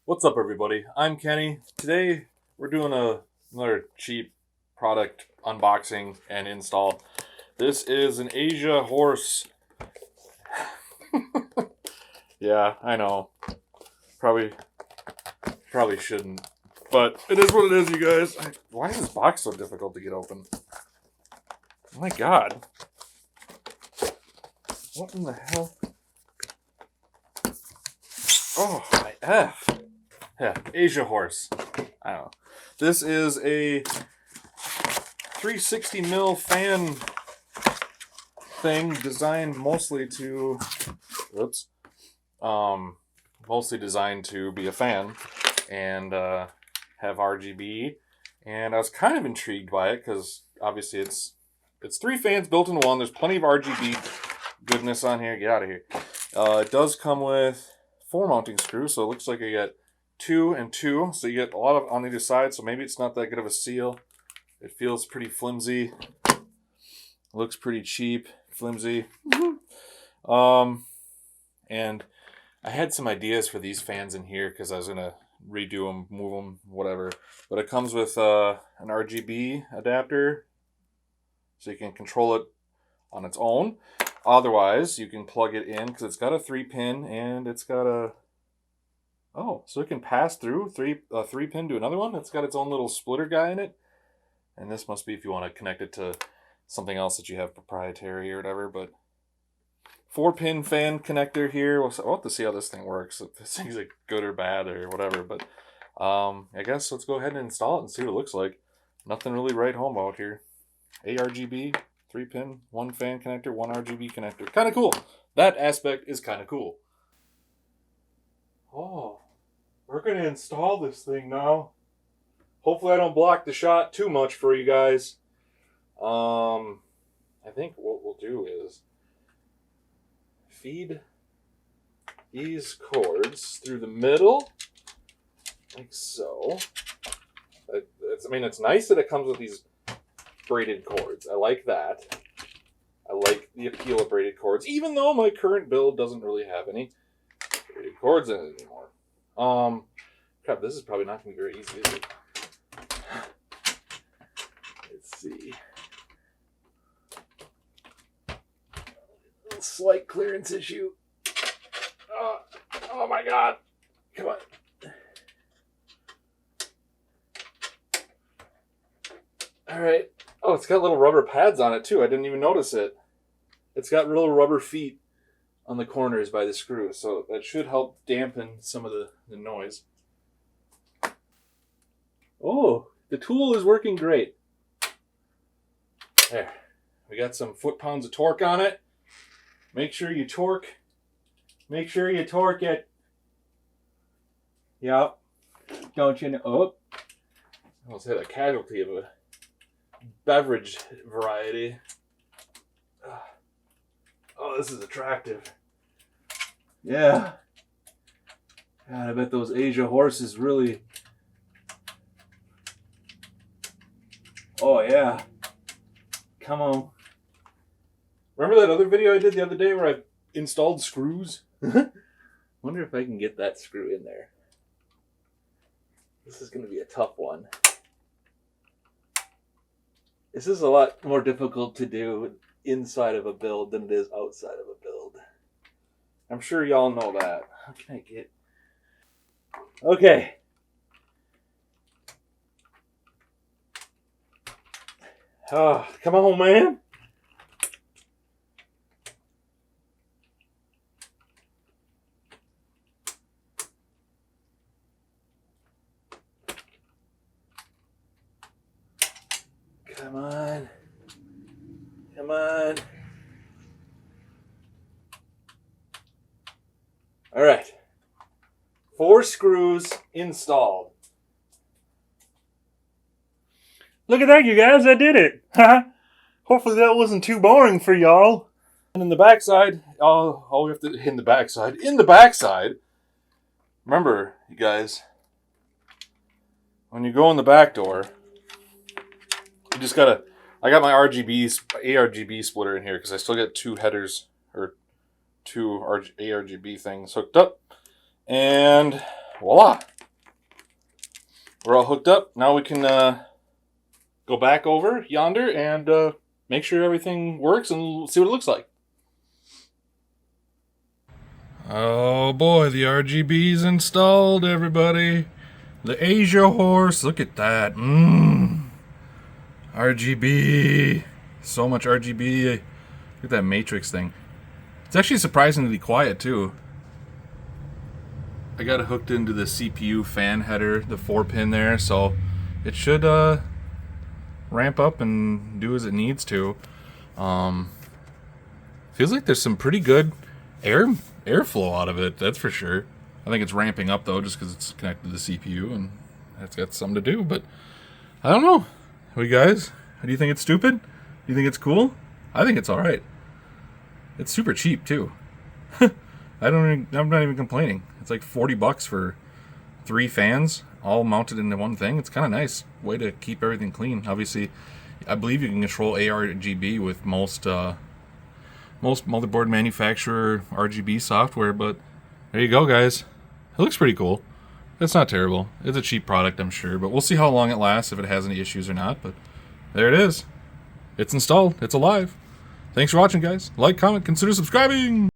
What's up, everybody? I'm Kenny. Today we're doing another cheap product unboxing and install. This is an Asiahorse. Yeah, I know. Probably shouldn't, but it is what it is, you guys. Why is this box so difficult to get open? Oh my God! What in the hell? Oh my F! Yeah, Asiahorse. I don't know. This is a 360 mil fan thing designed mostly to, mostly designed to be a fan and have RGB. And I was kind of intrigued by it because obviously it's three fans built in one. There's plenty of RGB goodness on here. Get out of here. It does come with 4 mounting screws, so it looks like you get 2 and 2, so you get a lot of on either side, so maybe it's not that good of a seal. It feels pretty flimsy. Looks pretty cheap, flimsy. And I had some ideas for these fans in here because I was going to redo them, move them, whatever. But it comes with an RGB adapter, so you can control it on its own. Otherwise, you can plug it in because it's got a 3-pin and it's got a... Oh, so it can pass through 3-pin to another one. It's got its own little splitter guy in it. And this must be if you want to connect it to something else that you have proprietary or whatever. But 4-pin fan connector here. We'll have to see how this thing works. If this thing's like good or bad or whatever. But I guess let's go ahead and install it and see what it looks like. Nothing really to write home about here. ARGB, 3-pin, 1 fan connector, 1 RGB connector. Kind of cool. That aspect is kind of cool. Oh. We're going to install this thing now. Hopefully I don't block the shot too much for you guys. I think what we'll do is feed these cords through the middle, like so. It's nice that it comes with these braided cords. I like that. I like the appeal of braided cords, even though my current build doesn't really have any braided cords in it anymore. Crap, this is probably not going to be very easy, is it? Let's see. A slight clearance issue. Oh my God. Come on. All right. Oh, it's got little rubber pads on it too. I didn't even notice it. It's got little rubber feet on the corners by the screw, so that should help dampen some of the noise. Oh, the tool is working great. There. We got some foot-pounds of torque on it. Make sure you torque it. Yep. Don't you know? Oh. I almost had a casualty of a beverage variety. Oh, this is attractive. Yeah. God, I bet those Asiahorses really... Oh, yeah. Come on. Remember that other video I did the other day where I installed screws? Wonder if I can get that screw in there. This is going to be a tough one. This is a lot more difficult to do inside of a build than it is outside of a build. I'm sure y'all know that. How can I get... Okay. Oh, come on, man. Come on. Come on. All right. 4 screws installed. Look at that, you guys. I did it. Hopefully that wasn't too boring for y'all. And in the backside, we have to, in the backside, remember, you guys, when you go in the back door, you just gotta, I got my ARGB splitter in here because I still got 2 headers, or 2 ARGB things hooked up. And voila. we're all hooked up. Now we can go back over yonder and make sure everything works and see what it looks like. Oh boy, the RGB's installed, everybody. The Asiahorse, look at that. RGB. So much RGB. Look at that matrix thing. It's actually surprisingly quiet too. I got it hooked into the CPU fan header, the 4-pin there, so it should ramp up and do as it needs to. Feels like there's some pretty good airflow out of it, that's for sure. I think it's ramping up though, just because it's connected to the CPU and that's got something to do. But I don't know. What do you guys? Do you think it's stupid? Do you think it's cool? I think it's all right. It's super cheap too. I'm not even complaining. It's like $40 for 3 fans, all mounted into one thing. It's kind of nice way to keep everything clean. Obviously, I believe you can control ARGB with most motherboard manufacturer RGB software. But there you go, guys. It looks pretty cool. It's not terrible. It's a cheap product, I'm sure, but we'll see how long it lasts, if it has any issues or not. But there it is. It's installed. It's alive. Thanks for watching, guys. Like, comment, consider subscribing.